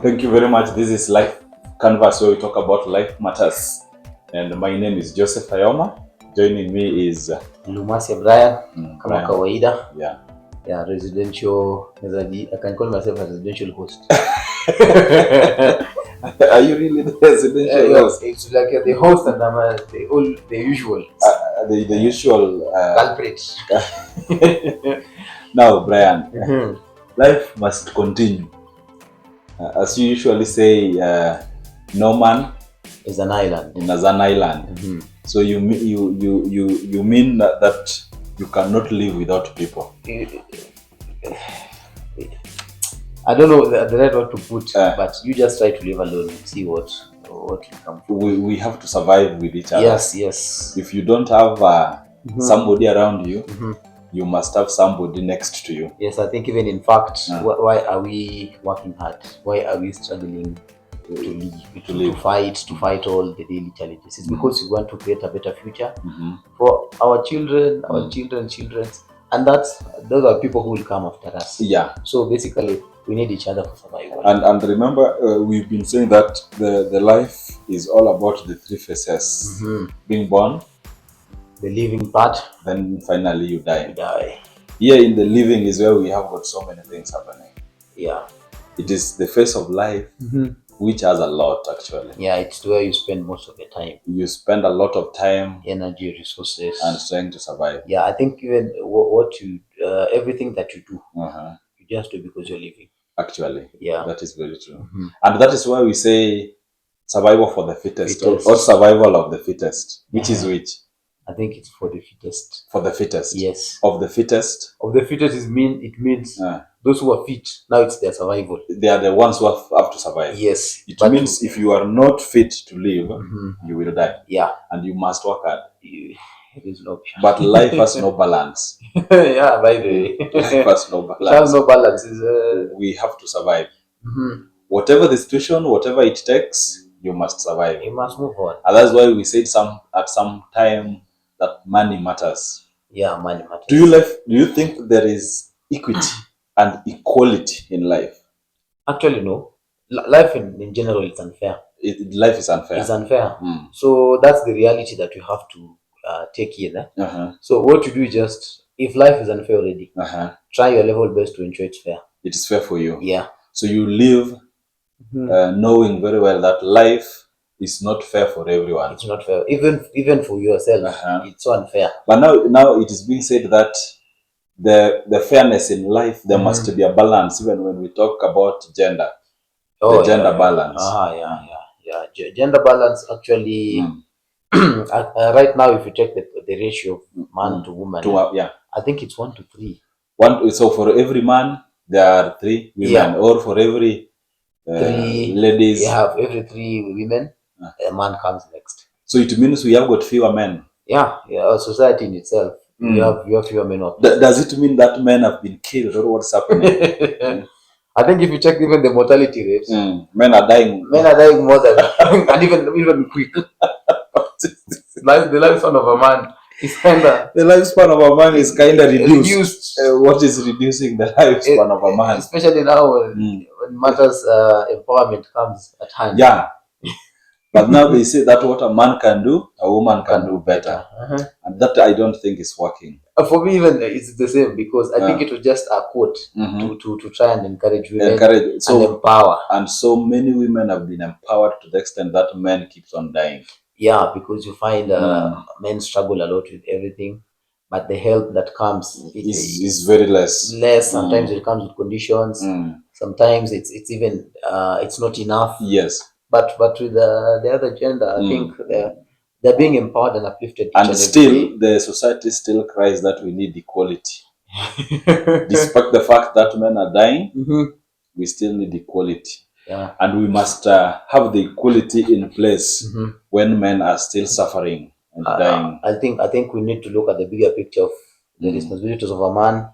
Thank you very much. This is Life Canvas, where we talk about life matters. And my name is Joseph Ayoma. Joining me is Lumasia Brian, kama Brian. kawaida. Yeah. Yeah, residential. I can call myself a residential host. Are you really the residential host? It's like the host and I'm the usual. The usual Culprit. Now, Brian, life must continue. As you usually say, no man is an island. Is an island. So you mean that you cannot live without people? I don't know the right word to put, but you just try to live alone and see what will come. We have to survive with each other. Yes. If you don't have somebody around you, you must have somebody next to you. Yes, I think even in fact, why are we working hard? Why are we struggling to fight all the daily challenges? It's because we want to create a better future for our children, our children's children, and those are people who will come after us. Yeah. So basically, we need each other for survival. And remember, we've been saying that the life is all about the three phases: being born, the living part, then finally you die. Here in the living is where we have got so many things happening. Yeah. It is the phase of life which has a lot, actually. Yeah, it's where you spend most of the time. You spend a lot of time, energy, resources, and trying to survive. Yeah, I think even what you everything that you do, you just do because you're living. Actually, yeah, that is very true. And that is why we say survival for the fittest. Or survival of the fittest. Which is which? I think it's for the fittest. For the fittest. Yes. Of the fittest. Of the fittest it means those who are fit. Now it's their survival. They are the ones who have to survive. Yes. It means if you are not fit to live, you will die. Yeah. And you must work hard. There's no option. But life has no balance. Yeah, by the way. Life has no balance. It has no balance. We have to survive. Whatever the situation, whatever it takes, you must survive. You must move on. And that's why we said at some time that money matters. Yeah, money matters. Do you think there is equity and equality in life? Actually, no. Life in general is unfair. Life is unfair. It's unfair. So that's the reality that you have to take in. So what you do is just, if life is unfair already, try your level best to ensure it's fair. It is fair for you. Yeah. So you live knowing very well that life is not fair for everyone. It's not fair. Even for yourself, it's so unfair. But now it is being said that the fairness in life, there must be a balance, even when we talk about gender. The gender balance. Yeah. Gender balance actually right now, if you check the ratio of man to woman, I think it's 1 to 3. So for every man there are 3 women, or for every 3 ladies, you have every 3 women, a man comes next. So it means we have got fewer men. Yeah, a society in itself. You have fewer men. Does it mean that men have been killed, or what's happening? I think if you check even the mortality rate, men are dying. Men are dying more than and even quick. The lifespan of a man is kinda reduced. What is reducing the lifespan of a man? Especially now when matters empowerment comes at hand. Yeah. But now they say that what a man can do, a woman can do better. And that I don't think is working. For me, even it's the same, because I think it was just a quote to try and encourage women and empower. And so many women have been empowered to the extent that men keeps on dying. Yeah, because you find men struggle a lot with everything, but the help that comes is very less. Sometimes it comes with conditions. Sometimes it's even it's not enough. Yes. But with the other gender, I think they're being empowered and uplifted. And still, the society still cries that we need equality. Despite the fact that men are dying, we still need equality. Yeah. And we must have the equality in place when men are still suffering and dying. I think we need to look at the bigger picture of the responsibilities of a man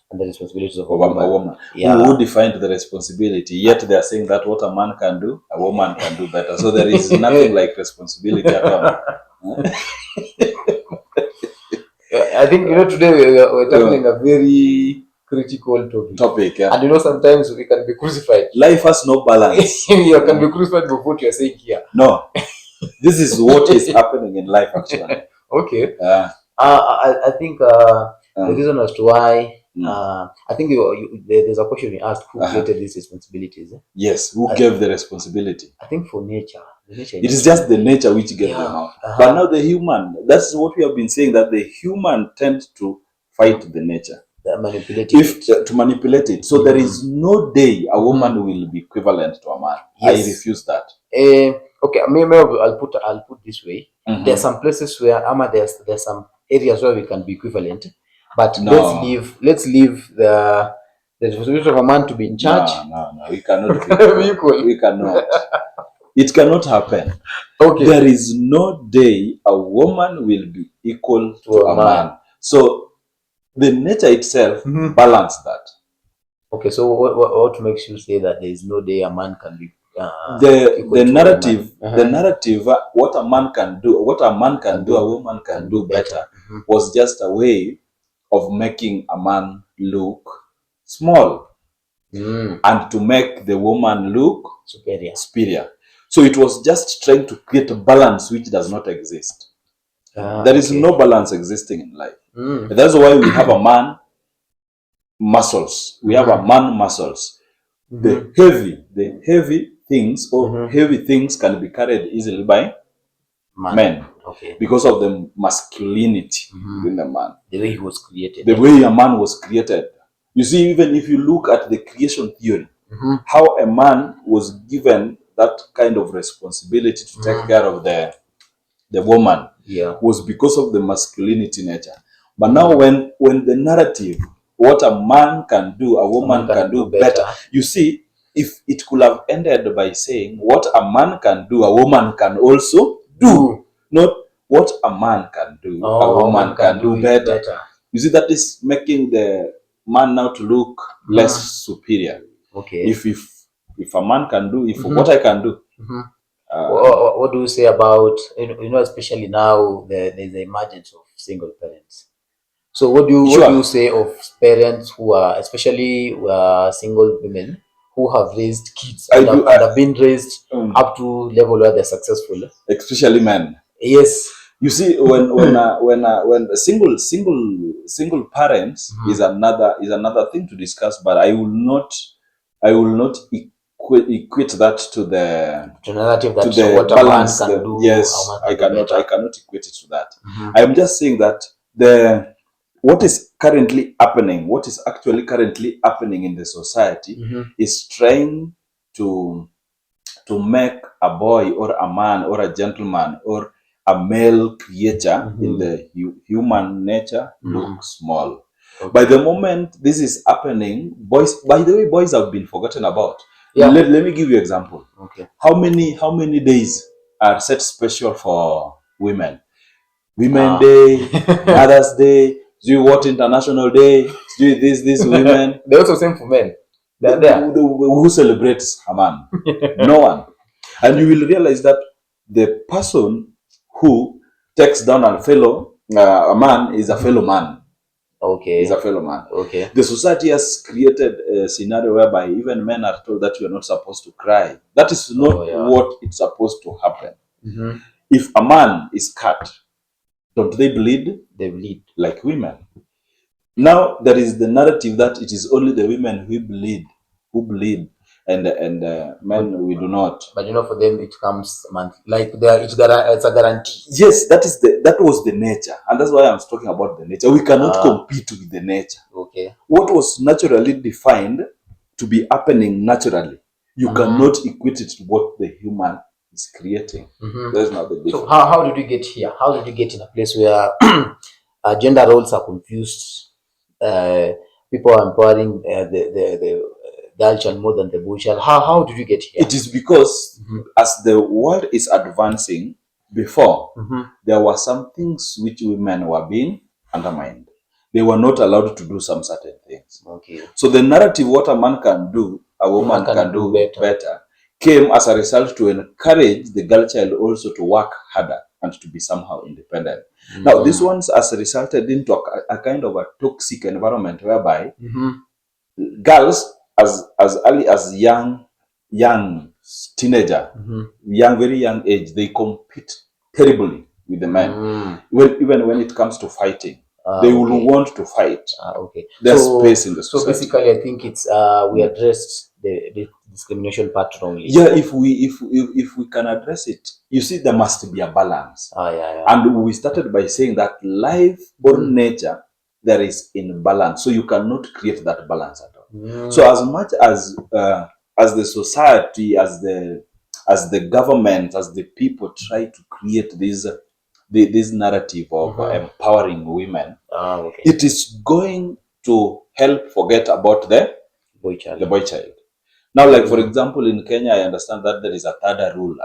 and the responsibilities of a woman. Yeah. Who defined the responsibility? Yet they are saying that what a man can do, a woman can do better. So there is nothing like responsibility at all. I think today we're tackling a very critical topic. Yeah. And you know, sometimes we can be crucified. Life has no balance. You can be crucified for what you're saying here. No, this is what is happening in life actually. Okay. I think the reason as to why I think there's a question you asked: who created these responsibilities? Yes, who gave the responsibility? I think for nature. It is just the nature which gave them out. But now the human, that's what we have been saying, that the human tend to fight the nature. To manipulate it. So there is no day a woman will be equivalent to a man. Yes. I refuse that. Okay, maybe I'll put this way. There's some places where there's some areas where we can be equivalent, but no. let's leave the responsibility of a man to be in charge. No, we cannot be equal. We cannot. It cannot happen. Okay. There is no day a woman will be equal to a man. So the nature itself balance that. Okay, so what makes you say that there is no day a man can be the narrative, the narrative, what a man can do, a woman can do better, was just a way of making a man look small and to make the woman look superior. So it was just trying to create a balance which does not exist. There is no balance existing in life. That's why we have a man muscles. We have a man muscles. The heavy things or heavy things can be carried easily by men. Okay. Because of the masculinity in the man. The way he was created. The way a man was created. You see, even if you look at the creation theory, how a man was given that kind of responsibility to take care of the woman was because of the masculinity nature. But now when the narrative, what a man can do, a woman can do better. You see, if it could have ended by saying what a man can do, a woman can also do. Not what a man can do, a woman can do better. You see, that is making the man now to look less superior. Okay. If a man can do, if what I can do. What do you say about, you know, especially now there's the emergence of single parents. So what do you say of parents who are, especially single women who have raised kids and have been raised up to level where they're successful? Especially men. Yes. You see, when single parents is another thing to discuss, but I will not equate that to the narrative that to the what balance. A man can do. Yes, I cannot equate it to that. I am just saying that what is actually currently happening in the society is trying to make a boy or a man or a gentleman or a male creature in the human nature look small. Okay. By the moment this is happening, boys, by the way, boys have been forgotten about. Yeah. Let me give you an example. Okay. How many days are set special for women? Women Day, Mother's Day, do what International Day, do this women. They also same for men. They're there. Who celebrates a man? No one. And you will realize that the person who takes down a man is a fellow man. Okay. Is a fellow man. Okay. The society has created a scenario whereby even men are told that you are not supposed to cry. That is not what it's supposed to happen. If a man is cut, don't they bleed? They bleed. Like women. Now there is the narrative that it is only the women who bleed, and men we do not. But you know, for them it comes like it's a guarantee. Yes, that was the nature, and that's why I'm talking about the nature. We cannot compete with the nature. Okay. What was naturally defined to be happening naturally, you cannot equate it to what the human is creating. That's not the difference. So how did you get here? How did you get in a place where gender roles are confused? People are empowering the girl child more than the boy child. How did you get here? It is because as the world is advancing, before there were some things which women were being undermined. They were not allowed to do some certain things. Okay. So the narrative, what a man can do, a woman can do better, came as a result to encourage the girl child also to work harder and to be somehow independent. Now, this ones has resulted into a kind of a toxic environment whereby girls, as early as young teenager, very young age, they compete terribly with the men. Even when it comes to fighting, they will want to fight. There's space in the society. So basically, I think it's we addressed the discrimination part wrongly. Yeah, if we can address it, you see, there must be a balance. And we started by saying that life or nature, there is imbalance, so you cannot create that balance at all. So as much as the society, as the government, as the people try to create this narrative of empowering women, it is going to help forget about the boy child. Now, like for example, in Kenya, I understand that there is a third rule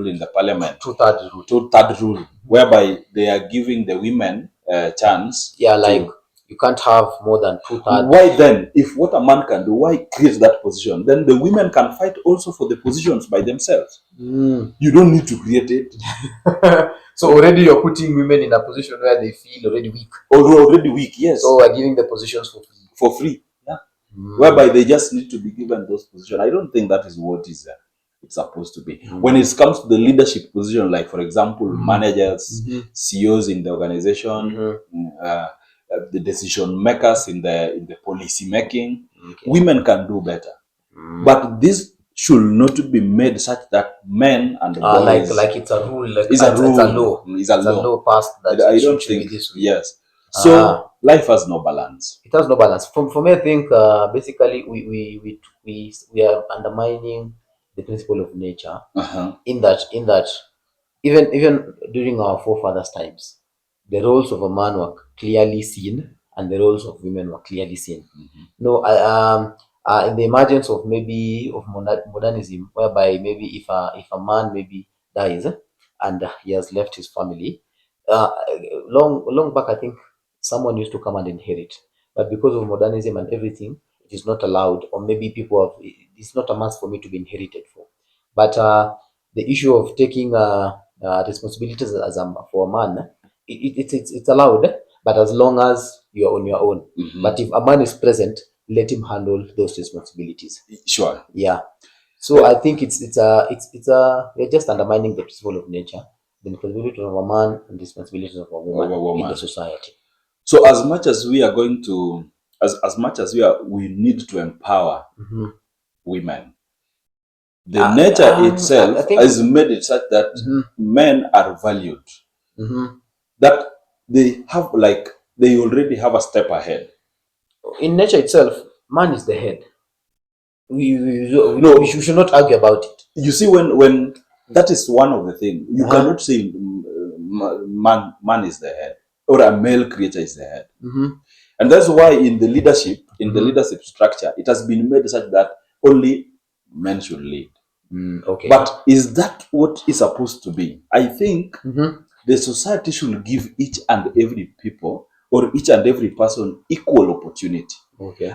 in the parliament. Two-third rule, whereby they are giving the women a chance. Yeah, like you can't have more than 2/3. Why then, if what a man can do, why create that position? Then the women can fight also for the positions by themselves. You don't need to create it. So already you're putting women in a position where they feel already weak. Already weak, yes. So we're giving the positions for free. Whereby they just need to be given those positions. I don't think that is what is it's supposed to be. When it comes to the leadership position, like for example, managers, CEOs in the organization, the decision makers in the policy making, women can do better. But this should not be made such that men and boys, like it's a rule, it's a law passed that I don't think this way. Yes. So life has no balance. It has no balance. For me, I think basically we are undermining the principle of nature in that even during our forefathers' times, the roles of a man were clearly seen and the roles of women were clearly seen. No, in the emergence of modernism, whereby maybe if a man maybe dies and he has left his family, long back, I think someone used to come and inherit, but because of modernism and everything, it is not allowed, or maybe it's not a must for me to be inherited for. But the issue of taking responsibilities for a man, it's allowed, but as long as you're on your own. But if a man is present, let him handle those responsibilities. Sure. Yeah. So I think we're just undermining the principle of nature, the responsibility of a man and the responsibilities of a woman in the society. So as much as we are going to, as much as we need to empower women, the nature itself has made it such that men are valued. That they already have a step ahead. In nature itself, man is the head. We should not argue about it. You see, when that is one of the things, you cannot say man is the head or a male creature is the head. And that's why in the leadership structure, it has been made such that only men should lead. But is that what is supposed to be? I think the society should give each and every people or each and every person equal opportunity.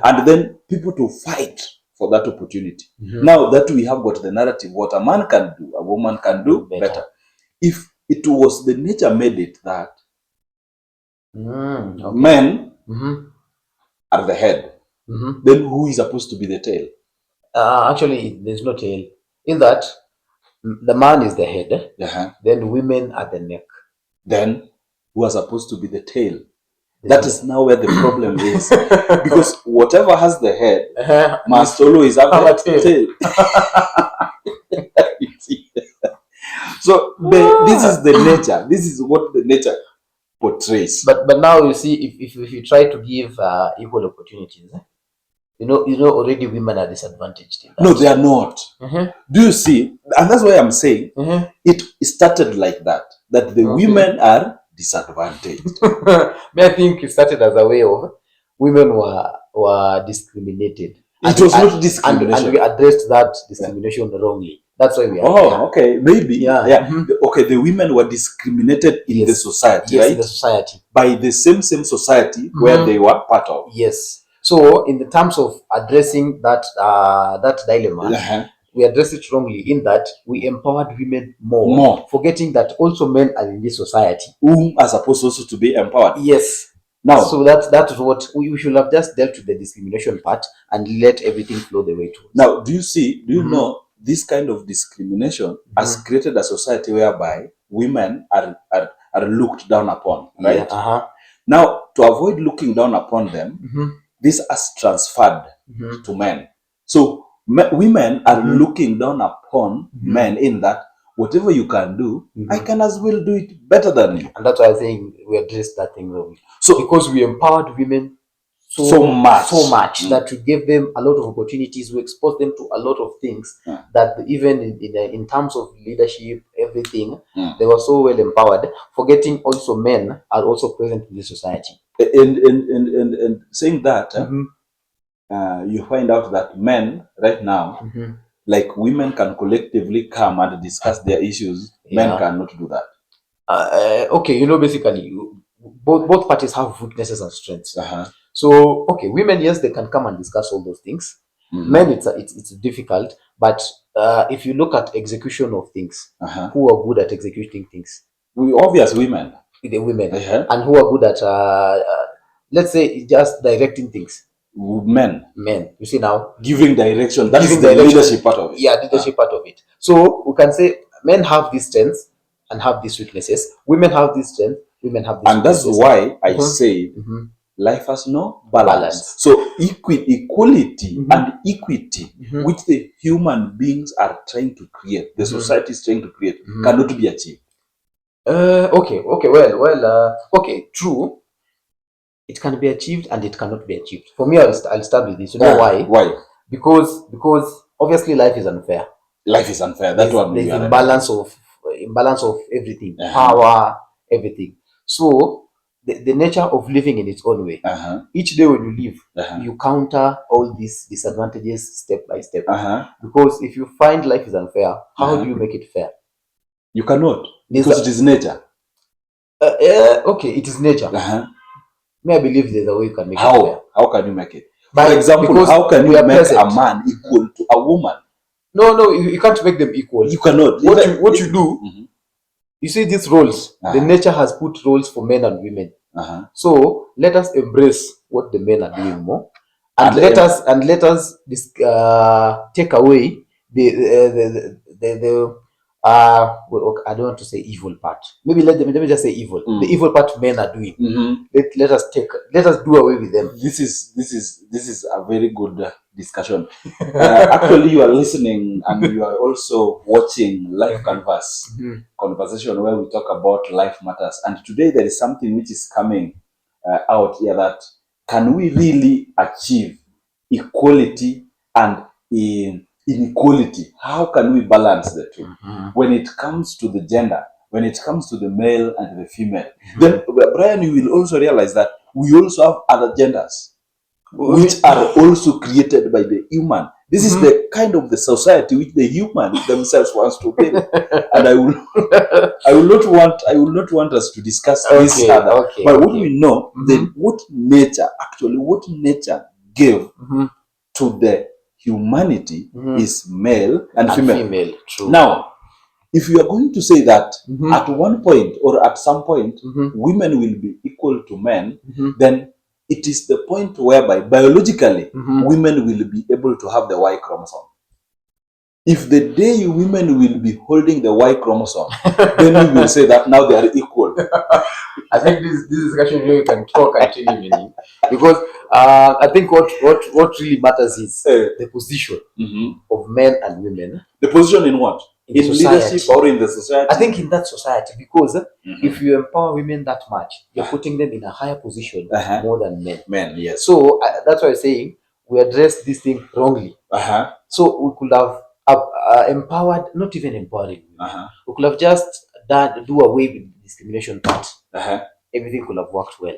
And then people to fight for that opportunity. Now that we have got the narrative, what a man can do, a woman can do better. If it was the nature made it that men are the head, then who is supposed to be the tail? Actually, there's no tail. In that, the man is the head, then women are the neck. Then who are supposed to be the tail? That is now where the problem is. Because whatever has the head must always have a tail. So this is the nature. This is what the nature portrays. But now you see, if you try to give equal opportunities, you know already women are disadvantaged in that. No, they are not. Do you see? And that's why I'm saying it started like that the women are disadvantaged. I think it started as a way of women were discriminated. It was not discrimination. And we addressed that discrimination wrongly. That's why we are here. Okay, maybe. Okay, the women were discriminated in the society, right? In the society. By the same society where they were part of. Yes. So in the terms of addressing that dilemma, we addressed it wrongly in that we empowered women more, forgetting that also men are in this society whom are supposed also to be empowered. Yes. Now, so that's what we should have just dealt with the discrimination part and let everything flow the way towards. Now, do you know this kind of discrimination has created a society whereby women are looked down upon, right? Yeah, Now, to avoid looking down upon them, this has transferred to men. So women are looking down upon men in that whatever you can do, I can as well do it better than you. And that's why I think we addressed that thing wrong. So because we empowered women so much that we gave them a lot of opportunities, we exposed them to a lot of things that even in terms of leadership, everything, they were so well empowered, forgetting also men are also present in this society. And saying that, you find out that men right now, like women can collectively come and discuss their issues. Men cannot do that. Okay, basically, both parties have weaknesses and strengths. So, okay, women, yes, they can come and discuss all those things. Men, it's difficult. But if you look at execution of things, who are good at executing things? Obvious women. The women. And who are good at, let's say, just directing things? Men. You see now? Giving direction. That is the leadership part of it. Yeah, leadership part of it. So, we can say men have these strengths and have these weaknesses. Women have these strengths. Women have these weaknesses. And that's why I say life has no balance. So equality and equity which the human beings are trying to create, the society is trying to create, cannot be achieved. Okay, okay, true. It can be achieved and it cannot be achieved. For me, I'll start with this. You know why? Why? Because obviously life is unfair. Life is unfair. That's what there's imbalance of everything, power, everything. So the nature of living in its own way. Each day when you live, you counter all these disadvantages step by step. Because if you find life is unfair, how do you make it fair? You cannot, because it is nature. Okay, it is nature. May I believe there's a way you can make it fair. How can you make it? For example, how can you make a man equal to a woman? No, you can't make them equal. You cannot. What you do, you see these roles. The nature has put roles for men and women. So let us embrace what the men are doing more, and let us take away the I don't want to say evil part. Maybe let me just say evil. The evil part men are doing. Let us do away with them. This is a very good discussion. Actually, you are listening and you are also watching Life Canvas conversation where we talk about life matters. And today there is something which is coming out here that can we really achieve equality and inequality? How can we balance the two when it comes to the gender, when it comes to the male and the female? Then, Brian, you will also realize that we also have other genders which are also created by the human. This is the kind of the society which the human themselves wants to build. And I will not want us to discuss this further. But what we know, then what nature gave to the humanity is male and female. True. Now, if you are going to say that at one point or at some point women will be equal to men, then it is the point whereby biologically women will be able to have the Y chromosome. If the day women will be holding the Y chromosome, then we will say that now they are equal. I think this discussion you can talk until evening, because I think what really matters is the position of men and women. The position in what? In leadership or in the society? I think in that society, because if you empower women that much, you're putting them in a higher position more than men. Men, yes. So that's why I'm saying we addressed this thing wrongly. So we could have empowered, not even empowering. We could have just do away with the discrimination part. Everything could have worked well.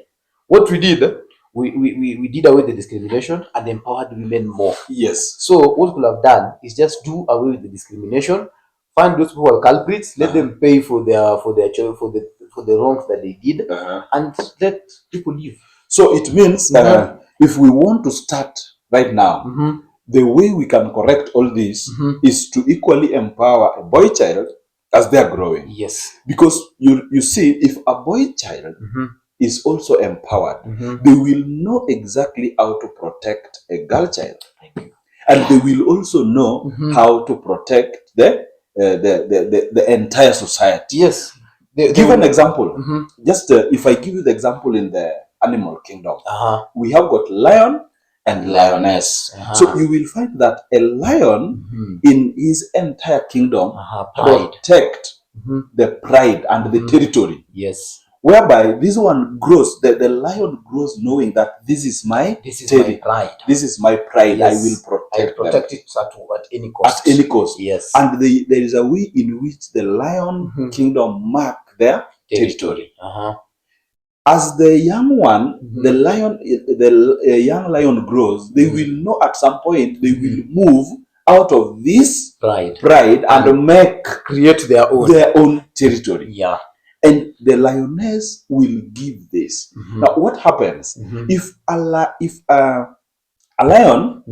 What we did, we did away with the discrimination and empowered women more. Yes. So what we could have done is just do away with the discrimination, find those people who are culprits, let them pay for the wrongs that they did, and let people live. So it means if we want to start right now, the way we can correct all this is to equally empower a boy child as they are growing. Yes. Because you see, if a boy child is also empowered, they will know exactly how to protect a girl child. And they will also know how to protect the entire society. Yes. Give an example. Just if I give you the example in the animal kingdom, we have got lion and lioness. So you will find that a lion in his entire kingdom protect the pride and the territory. Yes. Whereby this one grows, the lion grows knowing that this is my pride. This is my pride. Yes. I will protect it at any cost. At any cost. Yes. And there is a way in which the lion kingdom mark their territory. As the young one, the young lion grows, they will know at some point they will move out of this pride and create their own territory. Yeah. And the lioness will give this. Now, what happens if a lion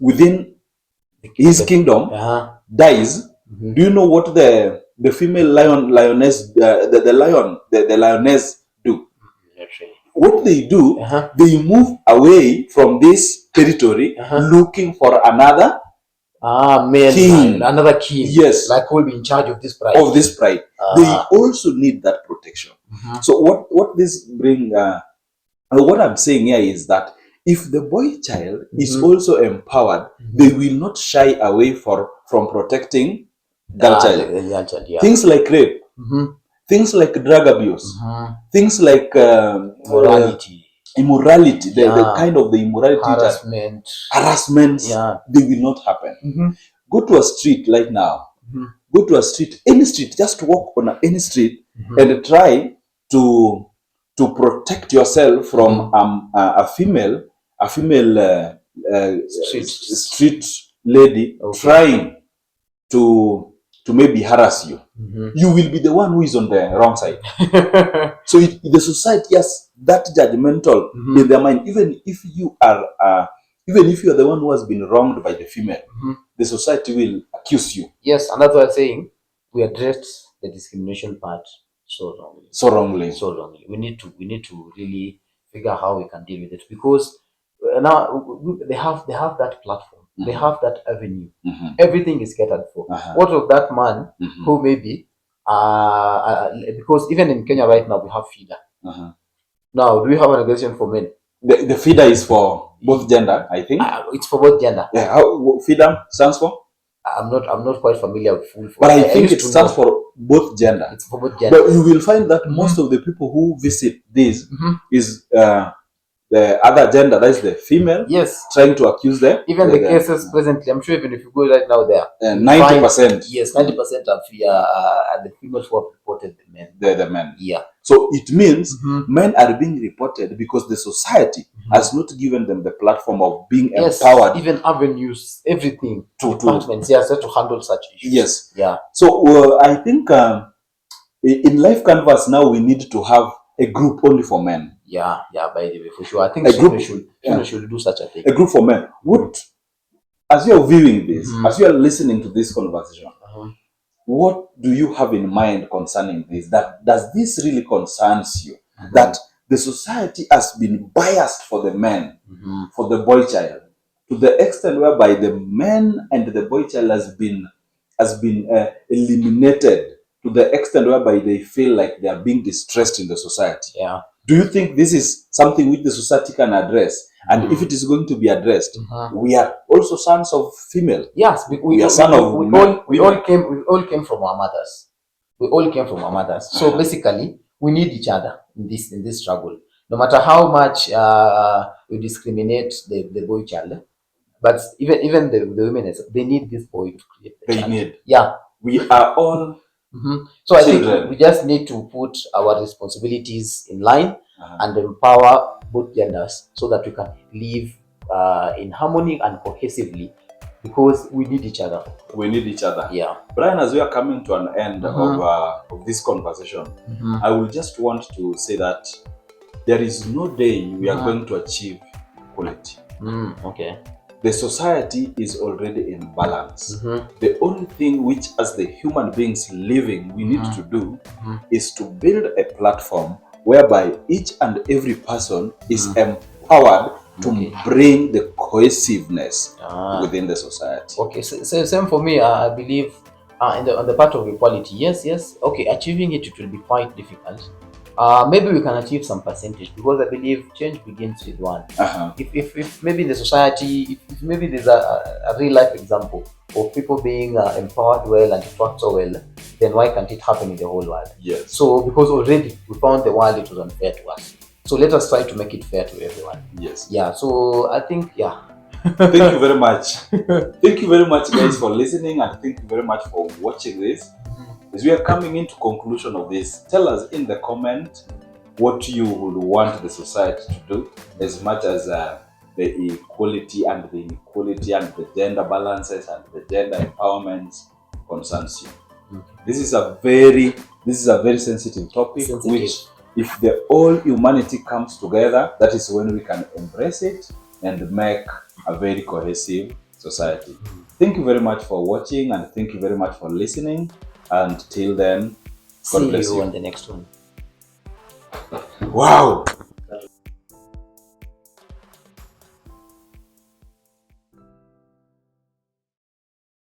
within his kingdom dies? Do you know what the female lioness, the lioness do? What they do, they move away from this territory, looking for another king. Another king. Yes. Like who will be in charge of this pride. They also need that protection. So what this bring, what I'm saying here is that if the boy child is also empowered, they will not shy away from protecting girl child. Yeah. Things like rape, things like drug abuse, things like immorality, the kind of the immorality, harassment, they will not happen. Go to a street right now. Go to a street, any street, just walk on any street and try to protect yourself from a female street lady trying to maybe harass you. You will be the one who is on the wrong side. So the society has that judgmental in their mind. Even if you are the one who has been wronged by the female, the society will accuse you. Yes, and that's what I'm saying. We addressed the discrimination part so wrongly. We need to really figure out how we can deal with it, because now they have that platform. They have that avenue. Everything is catered for. What of that man who maybe because even in Kenya right now we have feeder. Now, do we have an organization for men? The feeder is for both gender, I think. It's for both gender. Yeah, how feeder stands for? I'm not quite familiar with full form. But I think it stands for both gender. It's for both gender. But you will find that most of the people who visit this is the other gender, that is the female, trying to accuse them. Even the cases presently, I'm sure even if you go right now there, 90%. Yes, 90% of the females who have reported the men. They're the men. Yeah. So it means men are being reported because the society has not given them the platform of being empowered. Even avenues, everything. Departments, to handle such issues. Yes. Yeah. So I think in Life Canvas now we need to have a group only for men. Yeah, by the way, for sure. I think we should do such a thing. A group for men. What, as you are viewing this, as you are listening to this conversation, what do you have in mind concerning this? Does this really concerns you? That the society has been biased for the men, for the boy child, to the extent whereby the men and the boy child has been eliminated, to the extent whereby they feel like they are being distressed in the society. Yeah. Do you think this is something which the society can address? And if it is going to be addressed, we are also sons of female. Yes, we all came from our mothers. We all came from our mothers. So basically, we need each other in this struggle. No matter how much we discriminate the boy child, but even the women, they need this boy to create the child. Yeah. We are all so I think we just need to put our responsibilities in line and empower both genders so that we can live in harmony and cohesively, because we need each other. We need each other. Yeah. Brian, as we are coming to an end of this conversation, I will just want to say that there is no day we are going to achieve equality. Okay. the society is already in balance. The only thing which, as the human beings living, we need to do is to build a platform whereby each and every person is empowered to bring the cohesiveness within the society. Okay, so same for me. I believe on the part of equality, yes. Okay, achieving it will be quite difficult. Maybe we can achieve some percentage, because I believe change begins with one. If maybe in the society, if maybe there's a real life example of people being empowered well and taught so well, then why can't it happen in the whole world? Yes. So because already we found the world it was unfair to us, so let us try to make it fair to everyone. Yes. Yeah. So I think Thank you very much. Thank you very much, guys, for listening, and thank you very much for watching this. As we are coming into conclusion of this, tell us in the comment what you would want the society to do, as much as the equality and the inequality and the gender balances and the gender empowerment concerns you. This is a very sensitive topic, which if the all humanity comes together, that is when we can embrace it and make a very cohesive society. Thank you very much for watching, and thank you very much for listening. And till then, God bless you. See you on the next one. Wow.